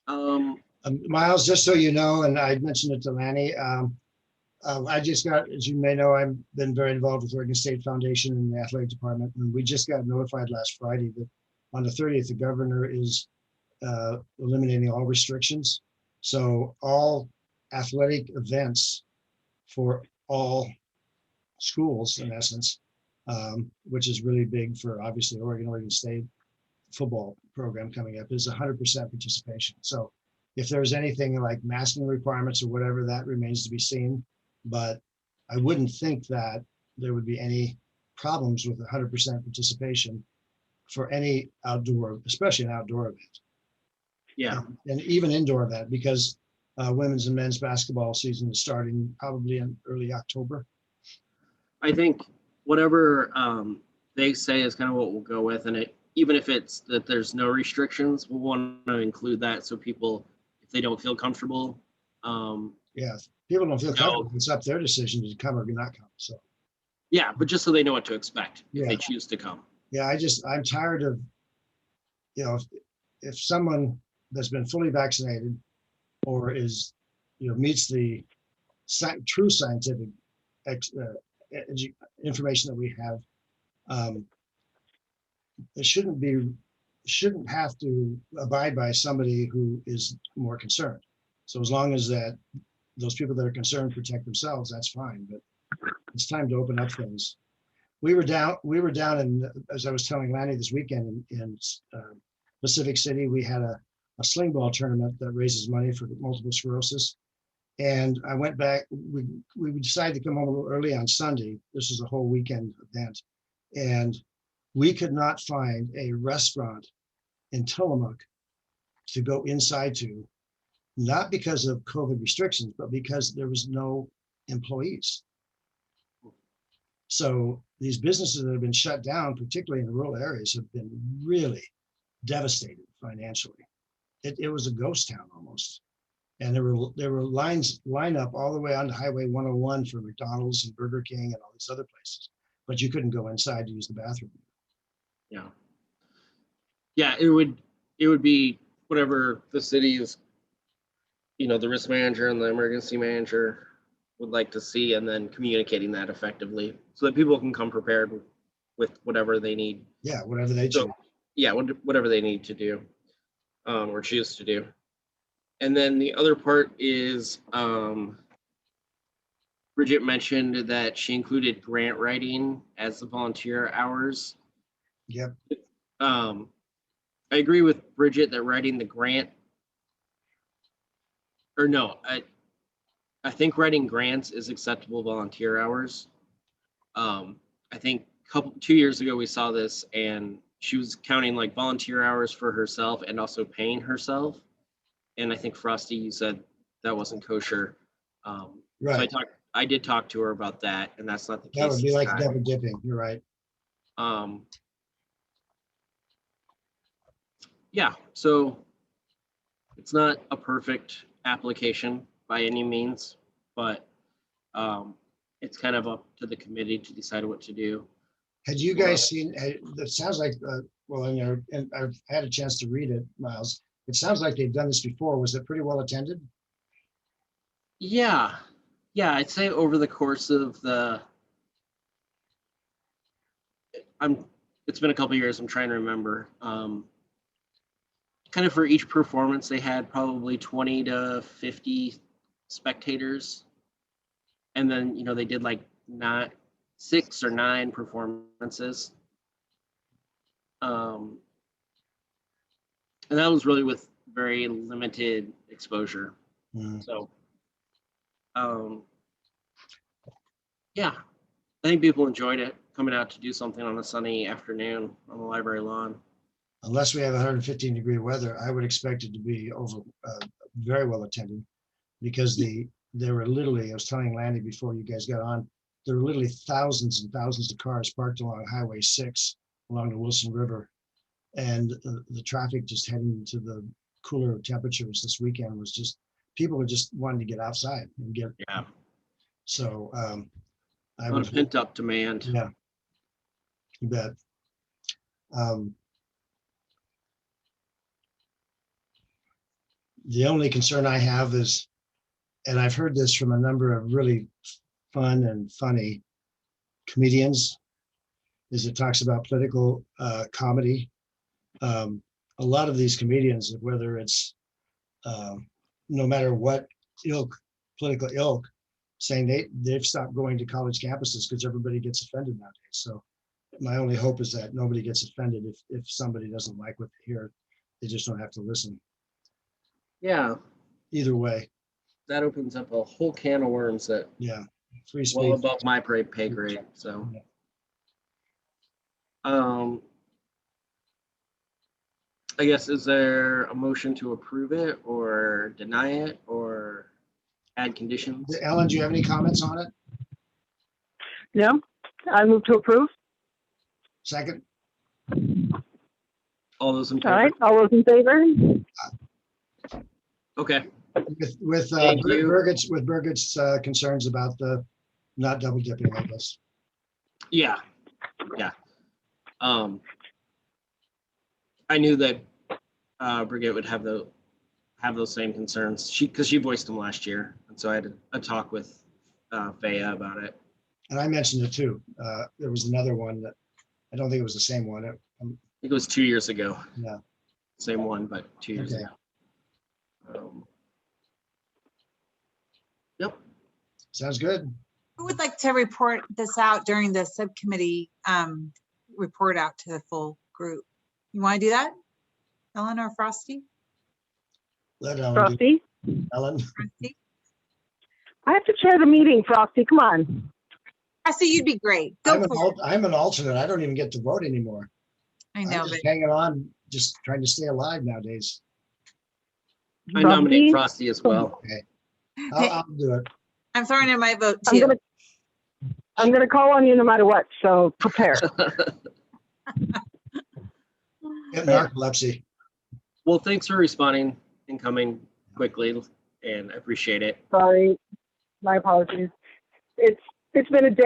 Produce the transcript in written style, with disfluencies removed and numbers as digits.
Um, Miles, just so you know, and I mentioned it to Lanny, I just got, as you may know, I've been very involved with Oregon State Foundation in the athletic department, and we just got notified last Friday that on the 30th, the governor is eliminating all restrictions. So all athletic events for all schools, in essence, which is really big for obviously Oregon State football program coming up, is 100% participation. So if there's anything like masking requirements or whatever, that remains to be seen. But I wouldn't think that there would be any problems with 100% participation for any outdoor, especially an outdoor event, yeah, and even indoor event, because women's and men's basketball season is starting probably in early October. I think whatever they say is kind of what we'll go with, and even if it's that there's no restrictions, we'll want to include that so people, if they don't feel comfortable, um, Yeah, if people don't feel know, comfortable, it's up their decision to come or not come. So yeah, but just so they know what to expect if yeah, they choose to come. yeah, I'm tired of, if someone that's been fully vaccinated or is, meets the true scientific ex, information that we have, um, it shouldn't have to abide by somebody who is more concerned. So as long as that those people that are concerned protect themselves, that's fine. But it's time to open up things. We were down in, as I was telling Lanny this weekend in Pacific City, we had a sling ball tournament that raises money for multiple sclerosis. And I went back, we decided to come home a little early on Sunday. This was a whole weekend event. And we could not find a restaurant in Tillamook to go inside to, not because of COVID restrictions, but because there was no employees. So these businesses that have been shut down, particularly in rural areas, have been really devastated financially. It was a ghost town almost. And there were line up all the way onto Highway 101 for McDonald's and Burger King and all these other places, but you couldn't go inside to use the bathroom. Yeah, yeah, it would be whatever the city is, the risk manager and the emergency manager would like to see, and then communicating that effectively so that people can come prepared with whatever they need. Yeah, whatever they So choose. yeah, whatever they need to do, or choose to do. And then the other part is Bridget mentioned that she included grant writing as the volunteer hours. Yep. Um, I agree with Bridget that writing the grant, or no, I think writing grants is acceptable volunteer hours. I think 2 years ago we saw this, and she was counting like volunteer hours for herself and also paying herself. And I think Frosty, you said that wasn't kosher. So Right. I did talk to her about that, and that's not the That case would be this like time. double dipping. You're right. Um, yeah, so it's not a perfect application by any means, but it's kind of up to the committee to decide what to do. Had you Well, guys seen, it sounds like, well, and I've had a chance to read it, Miles. It sounds like they've done this before. Was it pretty well attended? yeah, yeah, I'd say over the course of I'm, it's been a couple years. I'm trying to remember. Kind of for each performance, they had probably 20 to 50 spectators, and then they did like not 6 or 9 performances. Um, and that was really with very limited exposure. Mm. So, um, yeah, I think people enjoyed it coming out to do something on a sunny afternoon on the library lawn. Unless we have 115-degree weather, I would expect it to be very well attended, because there were literally, I was telling Landy before you guys got on, there were literally thousands and thousands of cars parked along Highway 6 along the Wilson River, and the traffic just heading to the cooler temperatures this weekend was just, people were just wanting to get outside and get. Yeah, So I a lot would of hope, pent up demand. yeah, you bet. Um, The only concern I have is, and I've heard this from a number of really fun and funny comedians, is it talks about political comedy. A lot of these comedians, whether it's no matter what political ilk, saying they've stopped going to college campuses because everybody gets offended nowadays. So my only hope is that nobody gets offended if somebody doesn't like what they hear. They just don't have to listen. Yeah, Either way, that opens up a whole can of worms that yeah, free well speech. above my pay grade. So, Yeah. I guess, is there a motion to approve it or deny it or add conditions? Ellen, do you have any comments on it? No, I move to approve. Second, All those in All favor? right, all those in favor? Okay. with Thank you. Birgit's concerns about the not double dipping, I guess. Yeah. I knew that Brigitte would have those same concerns. Because she voiced them last year, and so I had a talk with Faya about it. And I mentioned it too. There was another one that I don't think it was the same one. I think it was 2 years ago. Yeah. Same one, but 2 years Okay. ago. Yep. Sounds good. Who would like to report this out during the subcommittee report out to the full group? You want to do that? Ellen or Frosty? Let Ellen do Frosty? it. Ellen. Frosty? I have to chair the meeting, Frosty, come on. Frosty, you'd be great. Go for it. I'm an alternate. I don't even get to vote anymore. I I'm know, just but hanging on, just trying to stay alive nowadays. I nominate Frosty? Frosty as well. I'll do it. I'm throwing in my vote I'm too. gonna call on you no matter what, so prepare. Get narcolepsy. Well, thanks for responding and coming quickly, and I appreciate it. Sorry, my apologies. It's been a day.